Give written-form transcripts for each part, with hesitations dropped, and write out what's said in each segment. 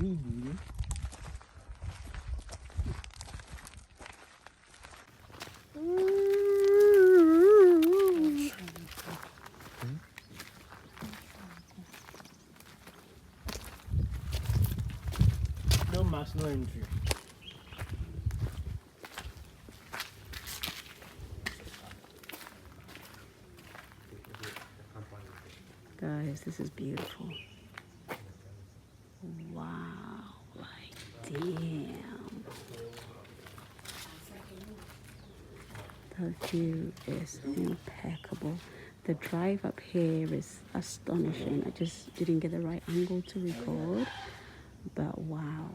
No mass, no entry. Guys, this is beautiful. Wow, like damn. The view is impeccable. The drive up here is astonishing. I just didn't get the right angle to record, but wow,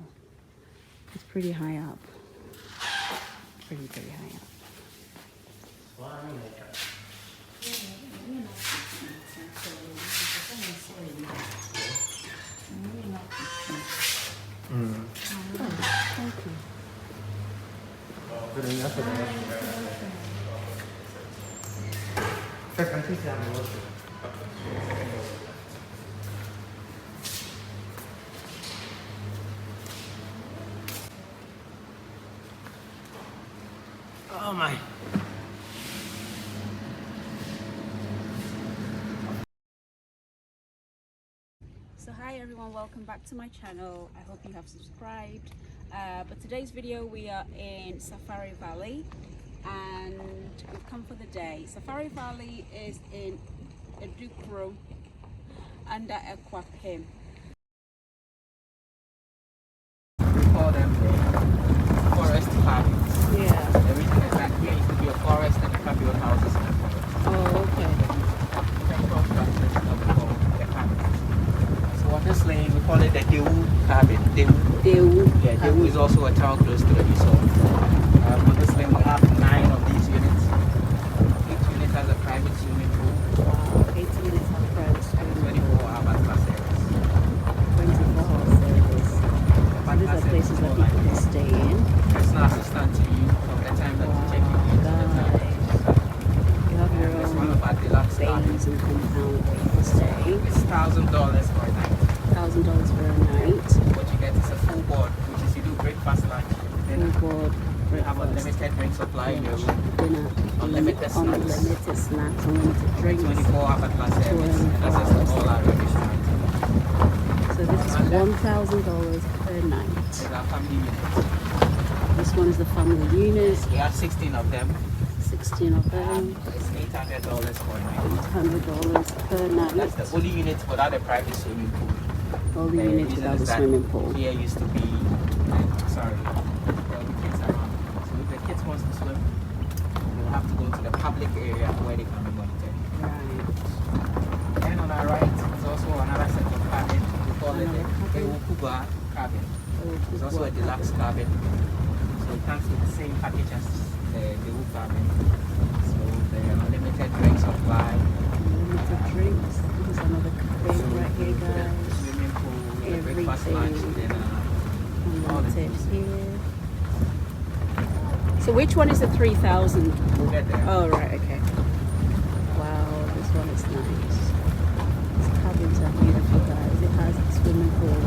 it's pretty high up. Pretty high up. Thank you. Oh my. So hi everyone, welcome back to my channel. I hope you have subscribed. But today's video, we are in Safari Valley and we've come for the day. Safari Valley is in Edukro under Equapim. We call them the forest cabins. Yeah. The reason is that here used to be a forest and you can build houses in the forest. Oh, okay. Temporal structures that we call the cabins. So on this lane, we call it the Dewu cabin. Dewu. Yeah, Dewu is also a town close to the resort. On this lane, we have 9 of these units. Each unit has a private swimming pool. Wow, 8 minutes of friends. And 24-hour class service. 24-hour service. So these are places that people can stay in. Personal assistant to you from the time that you check in to the time that You have your That's one own of our deluxe bays cabins. and compound where you can stay. It's $1,000 for a night. $1,000 for a night. What you get is a full board, which is you do breakfast, lunch, dinner. Full board, You have breakfast, unlimited drink supply in your room. dinner, Unlimited snacks. unlimited snacks, unlimited drinks. 24-hour class service. And access to all our rubbish items. So this is $1,000 per night. It's our family unit. This one is the family unit, We have 16 of them. 16 of them, It's $800 for a night. $800 per night. That's the only unit without a private swimming pool. All the The units reason without is the that swimming pool. Here used to be, sorry, there will be kids around. So if the kids wants to swim, they'll have to go to the public area where they can be monitored. Right. And on our right is also another set of cabin. We call it Another the cabin. Okuba cabin. Oh, It's also a deluxe cabin. So it comes with the same package as the Wu cabin. So the unlimited drink supply, Unlimited drinks. This is another cabin so right here, the guys. swimming pool, the breakfast, Everything. lunch, dinner. all the Unlimited things. here. So which one is the 3,000? We'll get there. Oh, right, okay. Wow, this one is nice. These cabins are beautiful, guys. It has a swimming pool.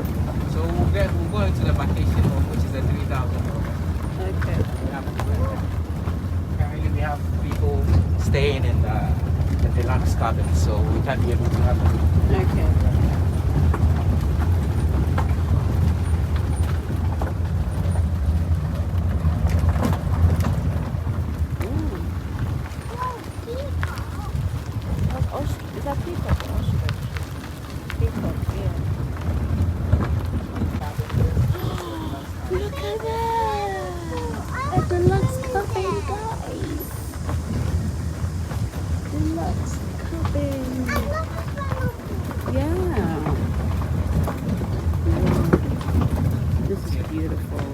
So we'll go into the vacation home, which is a $3,000. Okay. Currently we have people staying in the deluxe cabin, so we can't be able to have them. Okay. Is that peacock or ostrich? Peacock, yeah. Look at that! A deluxe cabin, guys! Deluxe cabin! Yeah! Wow. This is beautiful.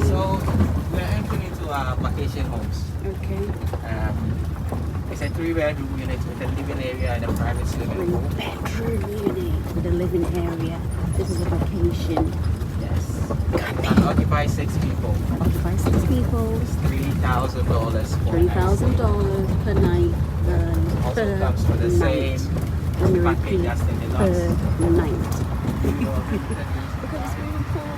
So we're entering into our vacation homes. Okay. It's a 3-bedroom unit with a living area and a private swimming pool. 3-bedroom unit with a living area. This is a vacation. Yes. And occupy 6 people. Occupy 6 people. It's $3,000 for $3,000 per night. Also comes with the night. same Let me package repeat. as the deluxe. Per night. Look at this swimming pool.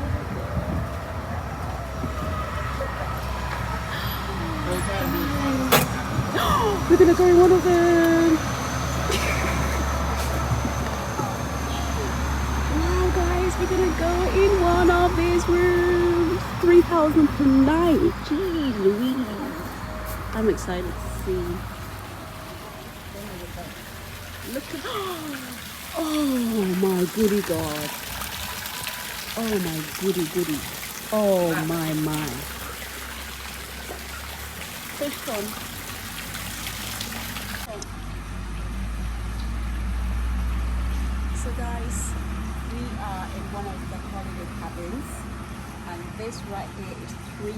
We're gonna go in one of them. Wow, guys, we're gonna go in one of these rooms. 3,000 per night. Jeez Louise. I'm excited to see. Look at. Oh my goody god. Oh my goody goody. Oh my. Fish on. So guys, we are in one of the holiday cabins, and this right here is 3,000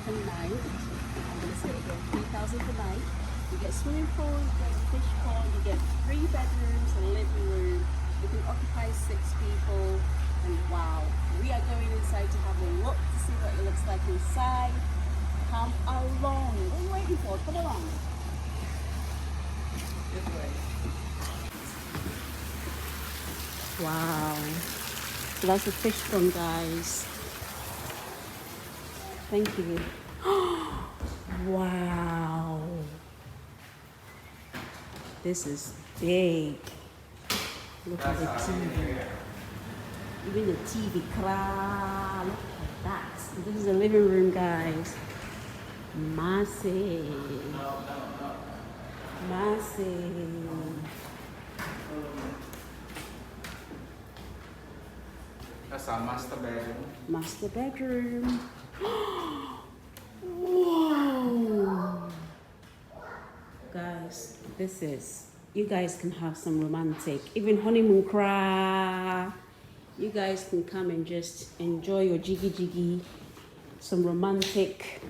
per night. I'm gonna say it again, 3,000 per night. You get swimming pool, you get fish pond, you get 3 bedrooms, a living room. You can occupy 6 people, and wow, we are going inside to have a look to see what it looks like inside. Come along. What are you waiting for? Come along. This way. Wow. So that's the fish pond, guys. Thank you. Wow. This is big. Look at the TV. Even the TV. Look at that. This is the living room, guys. Massive. Massive. That's our master bedroom. Master bedroom. Whoa. Guys, this is, you guys can have some romantic, even honeymoon cry. You guys can come and just enjoy your jiggy, some romantic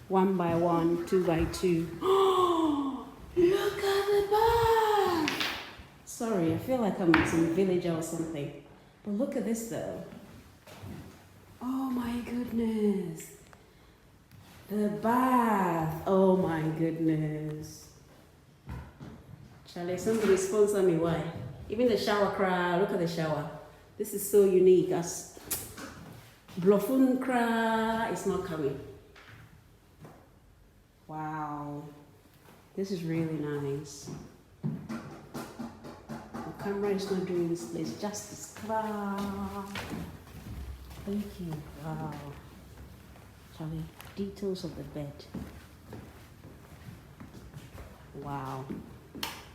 1 by 1, 2 by 2. Look at the bath. Sorry, I feel like I'm in some villager or something. But look at this though. Oh my goodness. The bath. Oh my goodness. Charlie, somebody sponsor me. Why? Even the shower cry. Look at the shower. This is so unique. As Bluffun cry, it's not coming. Wow. This is really nice. The camera is not doing this place justice. Thank you. Wow. Charlie, details of the bed. Wow.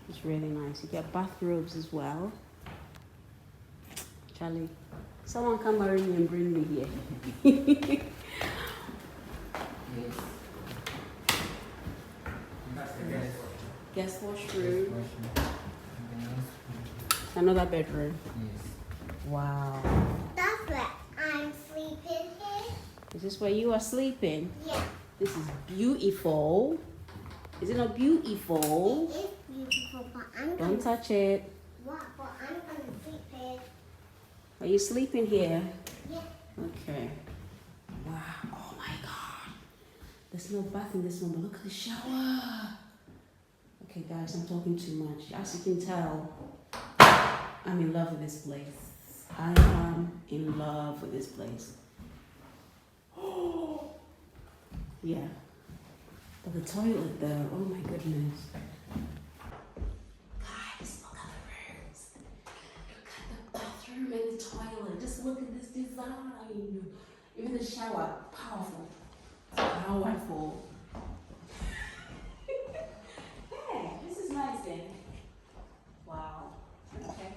It's really nice. You get bathrobes as well. Charlie, someone come marry me and bring me here. Yes. That's the guest. Guest washroom. Another bedroom. Yes. Wow. That's where I'm sleeping here. Is this where you are sleeping? Yeah, This is beautiful. Is it not beautiful? it is beautiful, but I'm Don't gonna touch it. what? But I'm gonna sleep here. Are you sleeping here? Yeah, Okay. Wow. Oh my God. There's no bath in this one, but look at the shower. Okay, guys, I'm talking too much. As you can tell, I'm in love with this place. I am in love with this place. Oh, yeah. But the toilet though, oh my goodness. Guys, look at the rooms. Look at the bathroom and the toilet. Just look at this design. Even the shower, powerful. Powerful. Hey, this is nice then. Wow. Okay.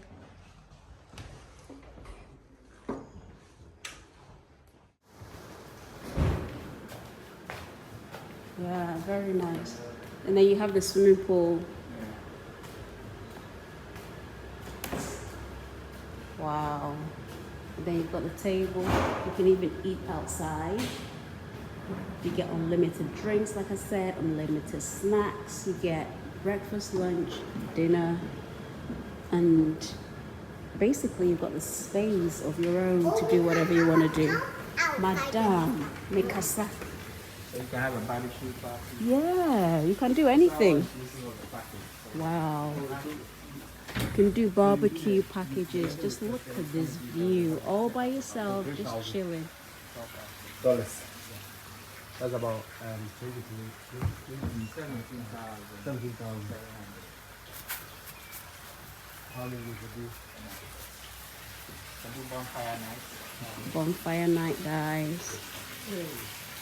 Yeah, very nice. And then you have the swimming pool. Wow. And then you've got the table. You can even eat outside. You get unlimited drinks, like I said, unlimited snacks. You get breakfast, lunch, dinner, and basically you've got the space of your own to do whatever you want to do. Madame, me casa. So you can have a barbecue party. Yeah, you can do anything. This is what the package. Wow. You can do barbecue packages. Just look at this view, all by yourself, just chilling. Dollars. That's about 17,000. How many would you do? Can do bonfire night. Bonfire night, guys.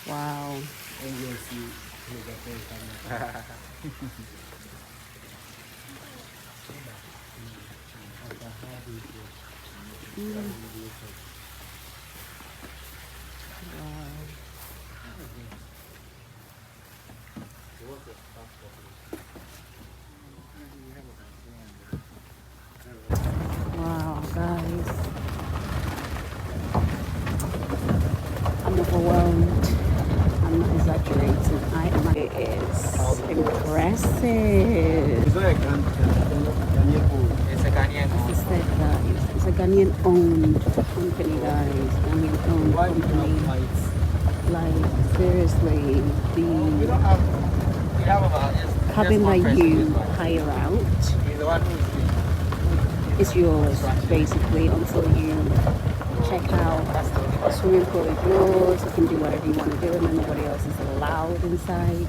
Wow. And you'll see Wow, guys. I'm overwhelmed. I'm not exaggerating. It is impressive. It's like Ghanaian food. It's a Ghanaian food. It's like guys. It's a Ghanaian owned company, guys. Ghanaian owned Why do you company. have lights? Like seriously, We the don't have. We have about cabin that you hire out He's the one who's is yours basically until you check out. The swimming pool is yours. You can do whatever you want to do, and then nobody else is allowed inside.